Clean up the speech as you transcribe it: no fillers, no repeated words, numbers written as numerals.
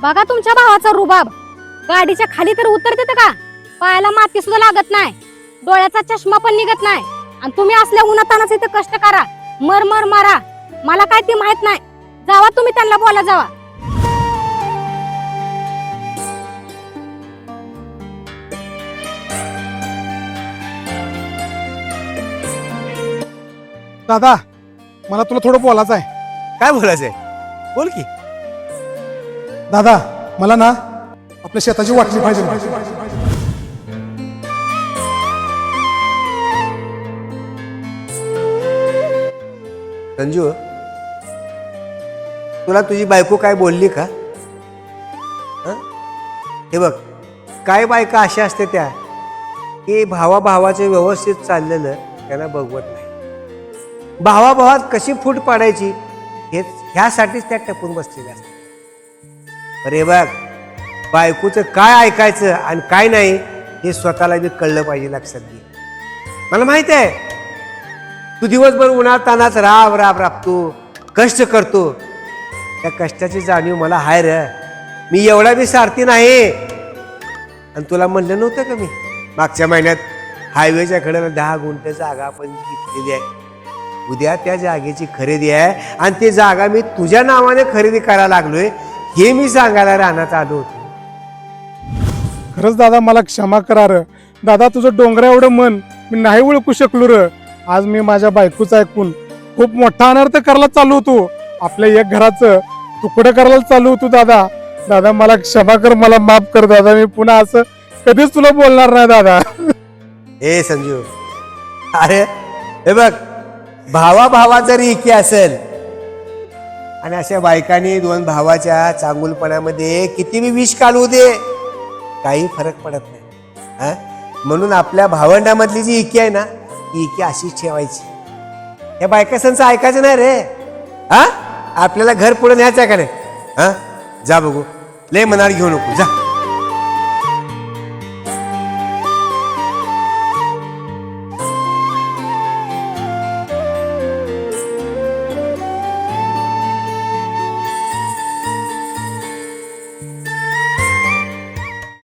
बघा तुमच्या भावाचा रुबाब. गाडीच्या खाली तर उतरते का? पायाला माती सुद्धा लागत नाही, डोळ्याचा चष्मा पण निघत नाही. आणि तुम्ही असल्या उन्हातानाच इथे कष्ट करा, मर मर मारा. मला काय ते माहित नाही. जावा तुम्ही त्यांना बोला जावा. दादा, मला तुला थोडं बोलायचं आहे. काय बोलायचंय? बोल की. दादा, मला ना आपल्या शेताची वाटणी पाहिजे. संजू, तुला तुझी बायको काय बोलली का? हे बघ, काय बायका अशा असते त्या की भावाभावाचे व्यवस्थित चाललेलं त्यांना बघवत नाही. भावाभावात कशी फूट पाडायची हेच ह्यासाठीच त्या टपून बसलेल्या असतात. अरे बघ, बायकोचं काय ऐकायचं आणि काय नाही हे स्वतःला बी कळलं पाहिजे. लक्षात घे. मला माहित आहे तू दिवसभर उन्हात तानाच राबतो, कष्ट करतो. त्या कष्टाची जाणीव मला हाय रे. मी एवढा बी सारथी नाही. आणि तुला म्हणलं नव्हतं का मी मागच्या महिन्यात हायवेच्या कडेला 10 गुंठ जागा आपण घेतलेली आहे. उद्या त्या जागेची खरेदी आहे आणि ती जागा मी तुझ्या नावाने खरेदी करायला लागलोय हे मी सांगायला राहण्यात आलो होतो. खरंच दादा, मला क्षमा करा र. दादा, तुझं डोंगरा एवढं मन मी नाही ओळखू शकलो र. आज मी माझ्या बायकोचं ऐकून खूप मोठा अनर्थ करायला चालू होतो. आपल्या एक घराचं तुकडं करायला चालू होतो. दादा दादा, मला क्षमा कर, मला माफ कर दादा. मी पुन्हा असं कधीच तुला बोलणार नाही दादा. हे संजू, अरे हे बघ, भावा जरी एकी असेल आणि अशा बायकांनी दोन भावाच्या चांगुलपणामध्ये किती बी विष काढू दे, काही फरक पडत नाही. म्हणून आपल्या भावंडामधली जी एकी आहे ना, ती एकी अशीच ठेवायची. या बायकासांचं ऐकायचं नाही रे. आपल्याला घर पुढे न्यायचं आहे का नाही? जा बघू, लय मनावर घेऊ नको, जा.